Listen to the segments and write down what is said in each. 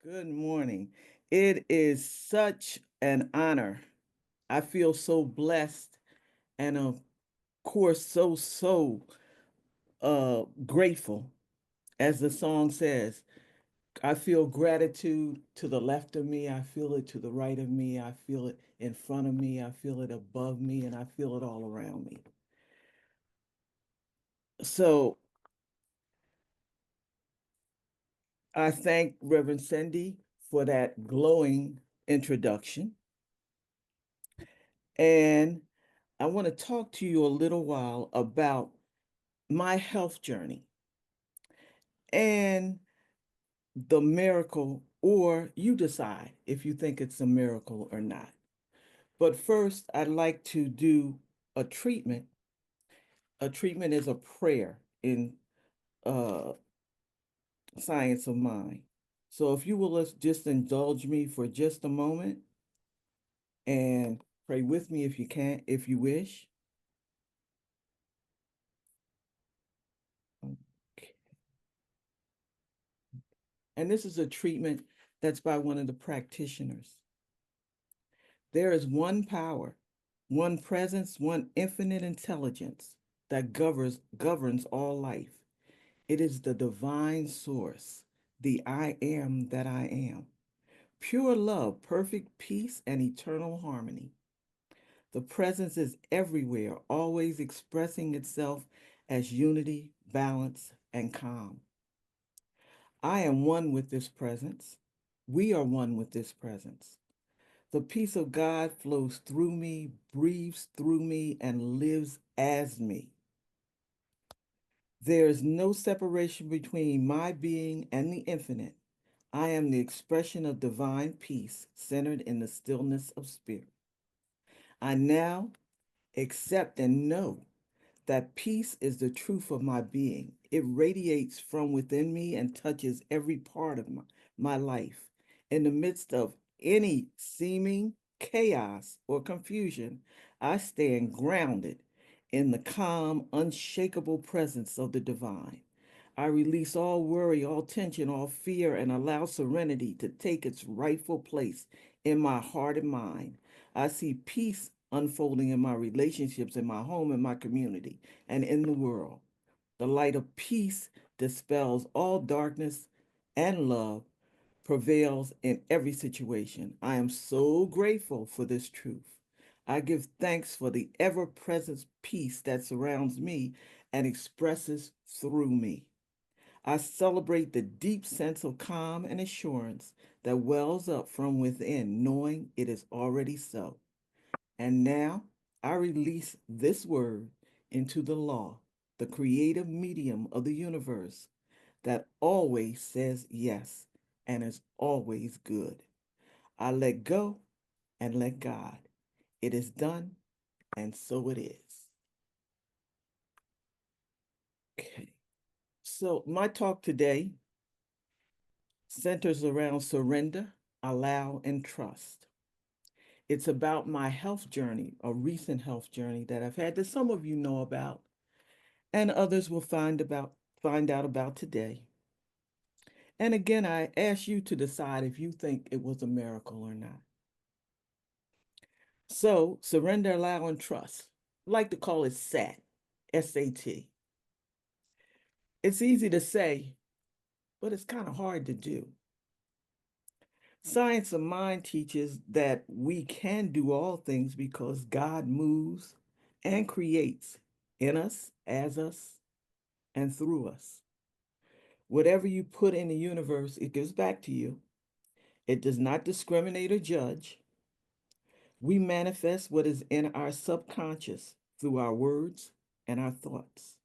Good morning. It is such an honor. I feel so blessed and of course so grateful. As the song says, I feel gratitude to the left of me, I feel it to the right of me, I feel it in front of me, I feel it above me, and I feel it all around me. So I thank Reverend Cindy for that glowing introduction. And I want to talk to you a little while about my health journey and the miracle, or you decide if you think it's a miracle or not. But first, I'd like to do a treatment. A treatment is a prayer in uh, science of mind. So if you will just indulge me for just a moment and pray with me if you can, if you wish. Okay. And this is a treatment that's by one of the practitioners. There is one power, one presence, one infinite intelligence that governs all life. It is the divine source, the I am that I am. Pure love, perfect peace, and eternal harmony. The presence is everywhere, always expressing itself as unity, balance, and calm. I am one with this presence. We are one with this presence. The peace of God flows through me, breathes through me, and lives as me. There is no separation between my being and the infinite. I am the expression of divine peace centered in the stillness of spirit. I now accept and know that peace is the truth of my being. It radiates from within me and touches every part of my life. In the midst of any seeming chaos or confusion, I stand grounded in the calm, unshakable presence of the divine. I release all worry, all tension, all fear, and allow serenity to take its rightful place in my heart and mind. I see peace unfolding in my relationships, in my home, in my community, and in the world. The light of peace dispels all darkness, and love prevails in every situation. I am so grateful for this truth. I give thanks for the ever present peace that surrounds me and expresses through me. I celebrate the deep sense of calm and assurance that wells up from within, knowing it is already so. And now I release this word into the law, the creative medium of the universe that always says yes and is always good. I let go and let God. It is done, and so it is. Okay. So, my talk today centers around surrender, allow, and trust. It's about my health journey, a recent health journey that I've had that some of you know about and others will find out about today. And again, I ask you to decide if you think it was a miracle or not. So, surrender, allow, and trust. I like to call it SAT, SAT. It's easy to say, but it's kind of hard to do. Science of mind teaches that we can do all things because God moves and creates in us, as us, and through us. Whatever you put in the universe, it gives back to you. It does not discriminate or judge. We manifest what is in our subconscious through our words and our thoughts.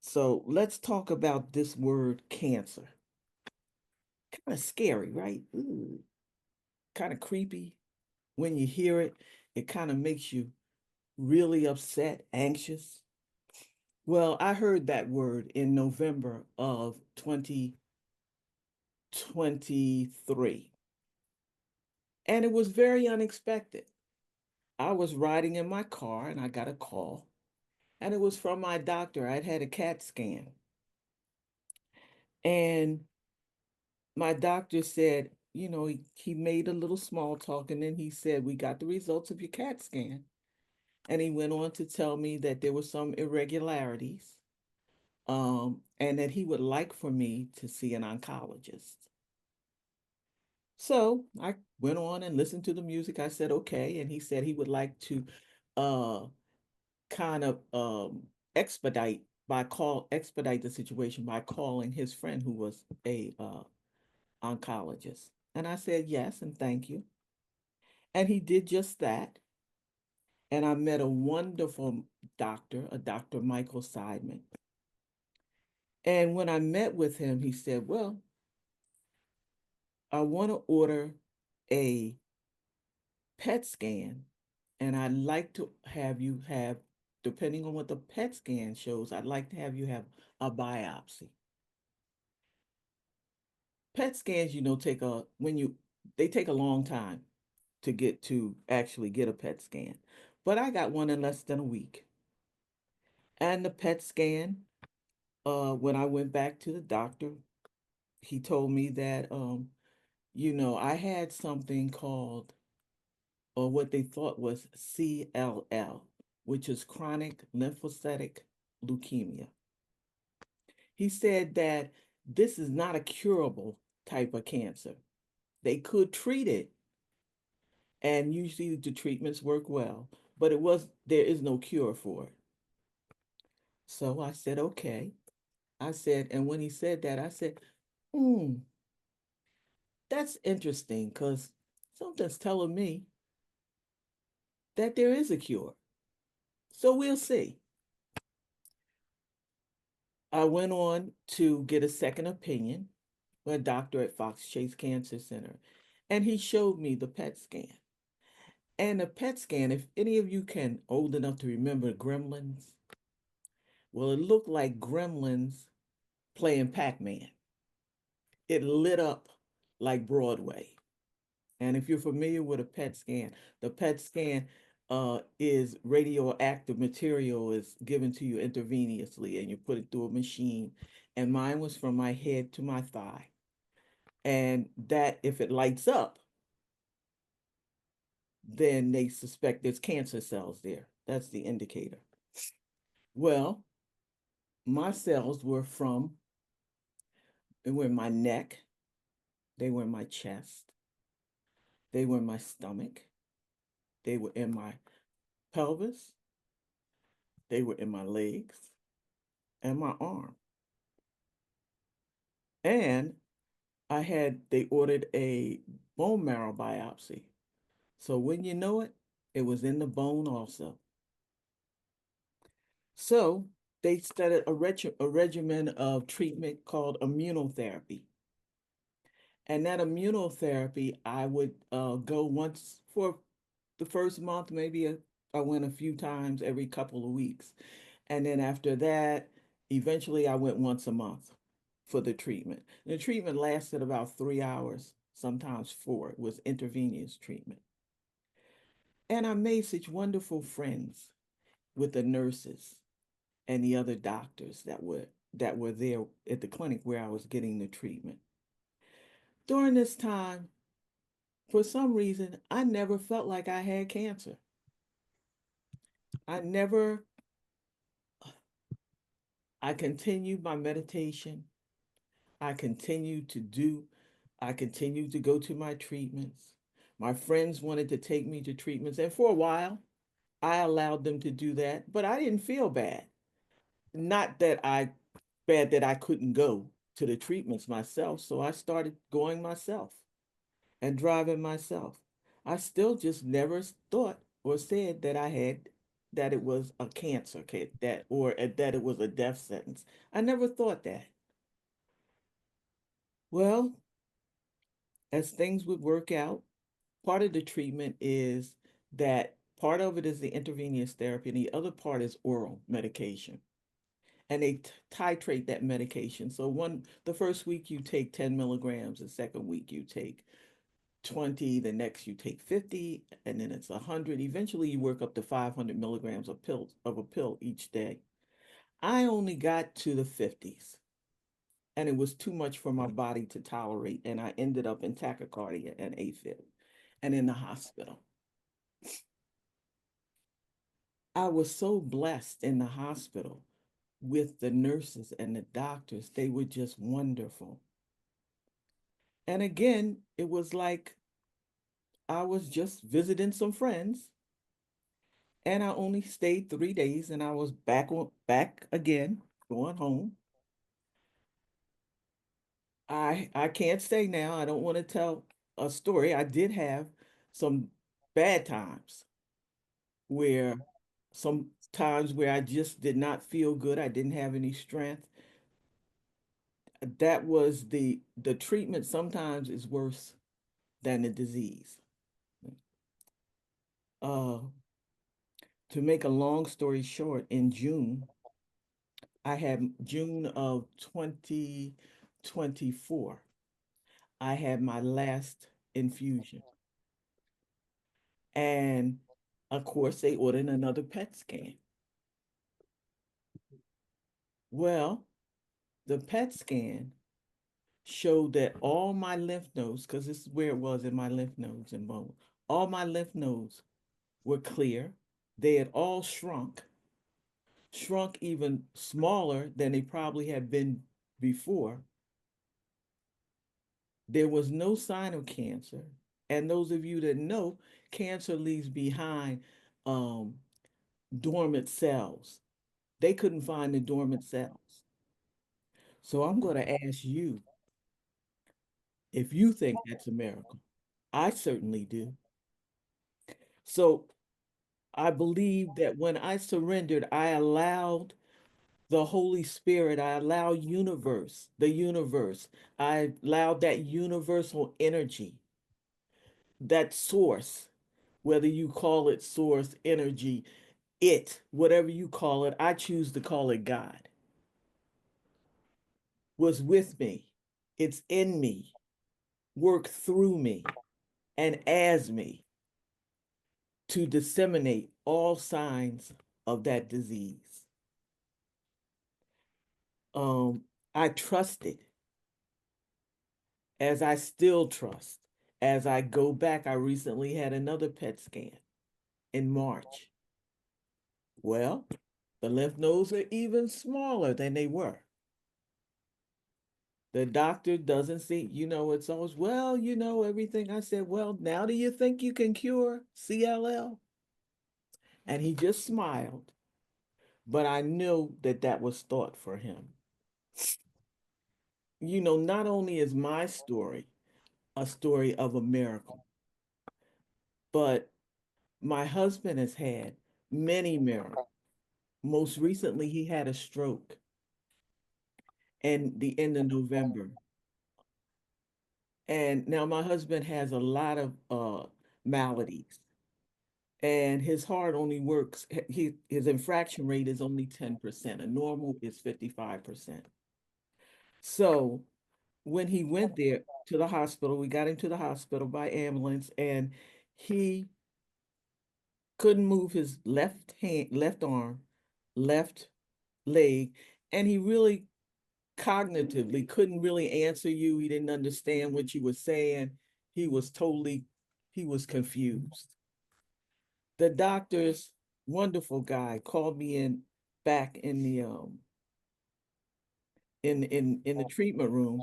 So let's talk about this word cancer. Kind of scary, right? Ooh, kind of creepy. When you hear it, it kind of makes you really upset, anxious. Well, I heard that word in November of 2023, and it was very unexpected. I was riding in my car and I got a call, and it was from my doctor. I'd had a CAT scan, and my doctor said, he made a little small talk and then he said, we got the results of your CAT scan. And he went on to tell me that there were some irregularities, and that he would like for me to see an oncologist. So I went on and listened to the music. I said, okay. And he said he would like to uh, kind of expedite the situation by calling his friend who was a oncologist. And I said, yes, and thank you. And he did just that. And I met a wonderful doctor, a Dr. Michael Seidman. And when I met with him, he said, well, I want to order a PET scan, and I'd like to have you have, depending on what the PET scan shows, I'd like to have you have a biopsy. PET scans, take they take a long time to actually get a PET scan, but I got one in less than a week. And the PET scan, when I went back to the doctor, he told me that, I had something called, or what they thought was CLL, which is chronic lymphocytic leukemia. He said that this is not a curable type of cancer. They could treat it, and usually the treatments work well, but there is no cure for it. So I said, okay. I said, and when he said that, I said, hmm, that's interesting because something's telling me that there is a cure. So we'll see. I went on to get a second opinion with a doctor at Fox Chase Cancer Center, and he showed me the PET scan. And the PET scan, if any of you can old enough to remember Gremlins, well, it looked like Gremlins playing Pac-Man. It lit up like Broadway. And if you're familiar with a PET scan, the PET scan is radioactive material is given to you intravenously and you put it through a machine. And mine was from my head to my thigh. And that, if it lights up, then they suspect there's cancer cells there. That's the indicator. Well, my cells they were in my neck, they were in my chest, they were in my stomach, they were in my pelvis, they were in my legs, and my arm. And they ordered a bone marrow biopsy. So when you know it, it was in the bone also. So they started a regimen of treatment called immunotherapy. And that immunotherapy, I would go once for the first month, I went a few times every couple of weeks. And then after that, eventually I went once a month for the treatment. The treatment lasted about 3 hours, sometimes four. It was intravenous treatment. And I made such wonderful friends with the nurses and the other doctors that were there at the clinic where I was getting the treatment. During this time, for some reason, I never felt like I had cancer. I never, I continued my meditation. I continued to do, I continued to go to my treatments. My friends wanted to take me to treatments, and for a while, I allowed them to do that, but I didn't feel bad. Not that I bad that I couldn't go to the treatments myself, so I started going myself and driving myself. I still just never thought or said that it was a cancer that or that it was a death sentence. I never thought that. Well, as things would work out, part of the treatment is that part of it is the intravenous therapy, and the other part is oral medication. And they titrate that medication. So the first week you take 10 milligrams, the second week you take 20, the next you take 50, and then it's 100. Eventually you work up to 500 milligrams of a pill each day. I only got to the 50s. and it was too much for my body to tolerate. And I ended up in tachycardia and AFib and in the hospital. I was so blessed in the hospital with the nurses and the doctors. They were just wonderful. And again, it was like I was just visiting some friends, and I only stayed 3 days, and I was back again, going home. I can't say now. I don't want to tell a story. I did have some bad times where some times where I just did not feel good. I didn't have any strength. That was the treatment sometimes is worse than the disease. Uh, to make a long story short, in June, I had June of 2024, I had my last infusion. And of course, they ordered another PET scan. Well, the PET scan showed that all my lymph nodes, because this is where it was in my lymph nodes and bone, all my lymph nodes were clear. They had all shrunk even smaller than they probably had been before. There was no sign of cancer. And those of you that know, cancer leaves behind um, dormant cells. They couldn't find the dormant cells. So I'm going to ask you if you think that's a miracle. I certainly do. So I believe that when I surrendered, I allowed the Holy Spirit, I allowed the universe, I allowed that universal energy, that source, whether you call it source, energy, whatever you call it, I choose to call it God, was with me. It's in me, work through me, and as me to disseminate all signs of that disease. Um, I trusted as I still trust. As I go back, I recently had another PET scan in March. Well, the lymph nodes are even smaller than they were. The doctor doesn't see, it's always, well, everything. I said, well, now do you think you can cure CLL? And he just smiled. But I knew that that was thought for him. Not only is my story a story of a miracle, but my husband has had many miracles. Most recently, he had a stroke in the end of November. And now my husband has a lot of maladies, and his heart only works, his infraction rate is only 10%. A normal is 55%. So when he went there to the hospital, we got him to the hospital by ambulance, and he couldn't move his left hand, left arm, left leg, and he really cognitively couldn't really answer you. He didn't understand what you were saying. He was totally, he was confused. The doctor's wonderful guy called me in back in the in the treatment room,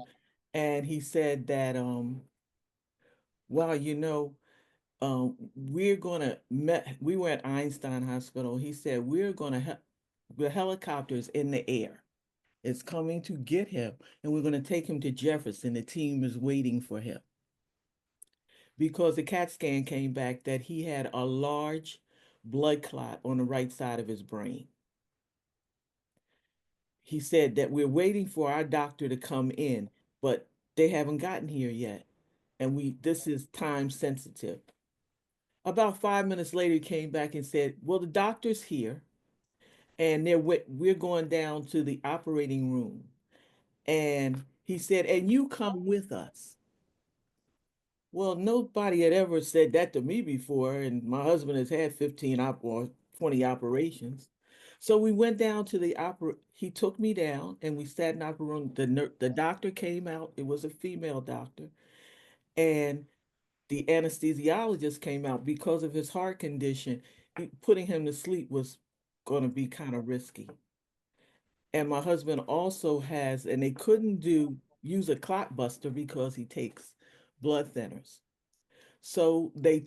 and he said that well, we were at Einstein Hospital. He said, the helicopter's in the air. It's coming to get him, and we're going to take him to Jefferson. The team is waiting for him because the CAT scan came back that he had a large blood clot on the right side of his brain. He said that we're waiting for our doctor to come in, but they haven't gotten here yet. And this is time sensitive. About 5 minutes later, he came back and said, well, the doctor's here, and we're going down to the operating room. And he said, and you come with us. Well, nobody had ever said that to me before, and my husband has had 15 or 20 operations. So we went down to the opera. he took me down and we sat in our room. The doctor came out. It was a female doctor. And the anesthesiologist came out because of his heart condition. Putting him to sleep was going to be kind of risky. And my husband also has, and they couldn't use a clot buster because he takes blood thinners. So they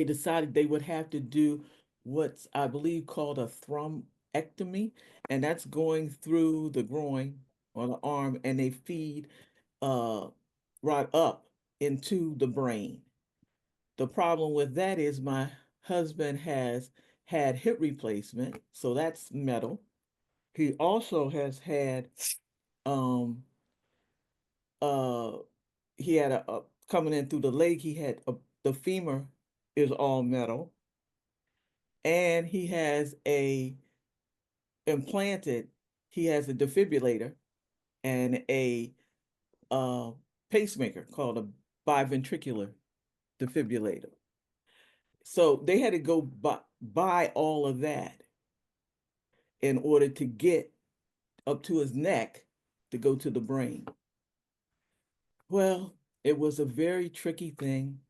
decided they would have to do what's I believe called a thrombectomy, and that's going through the groin or the arm, and they feed uh right up into the brain. The problem with that is my husband has had hip replacement, so that's metal. He also has had um uh he had a coming in through the leg, the femur is all metal, and he has a implanted, he has a defibrillator and a uh pacemaker called a biventricular defibrillator. So they had to go buy all of that in order to get up to his neck to go to the brain. Well, it was a very tricky thing.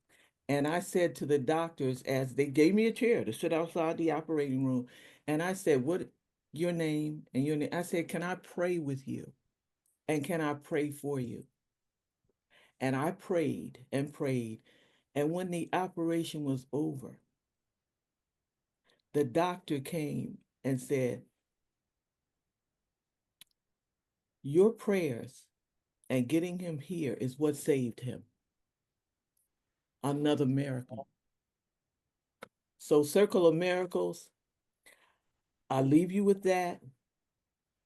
And I said to the doctors, as they gave me a chair to sit outside the operating room, and I said, "What your name and your name?" I said, "Can I pray with you? And can I pray for you?" And I prayed and prayed. And when the operation was over, the doctor came and said, "Your prayers and getting him here is what saved him." Another miracle. So, Circle of Miracles, I leave you with that.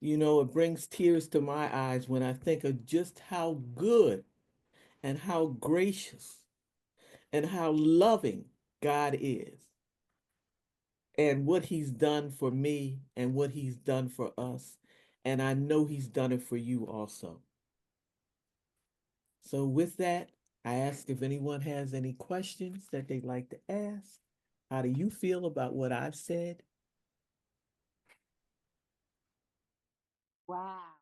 You know, it brings tears to my eyes when I think of just how good and how gracious and how loving God is and what he's done for me and what he's done for us. And I know he's done it for you also. So, with that, I ask if anyone has any questions that they'd like to ask. How do you feel about what I've said? Wow.